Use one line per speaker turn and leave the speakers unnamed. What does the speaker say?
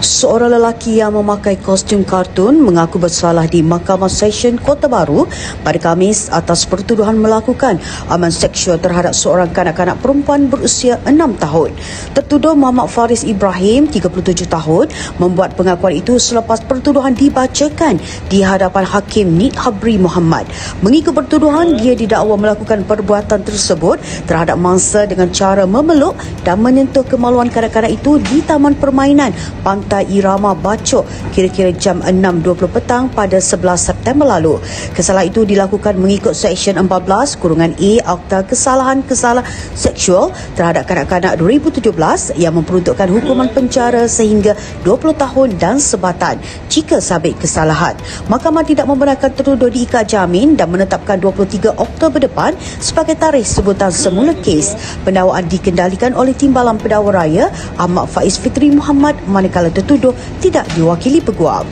Seorang lelaki yang memakai kostum kartun mengaku bersalah di Mahkamah Session Kota Baru pada Khamis atas pertuduhan melakukan aman seksual terhadap seorang kanak-kanak perempuan berusia 6 tahun. Tertuduh Muhammad Faris Ibrahim, 37 tahun, membuat pengakuan itu selepas pertuduhan dibacakan di hadapan Hakim Nid Habri Muhammad. Mengikut pertuduhan, dia didakwa melakukan perbuatan tersebut terhadap mangsa dengan cara memeluk dan menyentuh kemaluan kanak-kanak itu di Taman Permainan Pantai Irama Bacok kira-kira jam 6.20 petang pada 11 September lalu. Kesalahan itu dilakukan mengikut Seksyen 14(A) Akta Kesalahan Seksual terhadap kanak-kanak 2017 yang memperuntukkan hukuman penjara sehingga 20 tahun dan sebatan jika sabit kesalahan. Mahkamah tidak membenarkan tertuduh diikat jamin dan menetapkan 23 Oktober depan sebagai tarikh sebutan semula kes. Pendakwaan dikendalikan oleh Timbalan Pendakwa Raya Ahmad Faiz Fitri Muhammad, manakala tertuduh tidak diwakili peguam.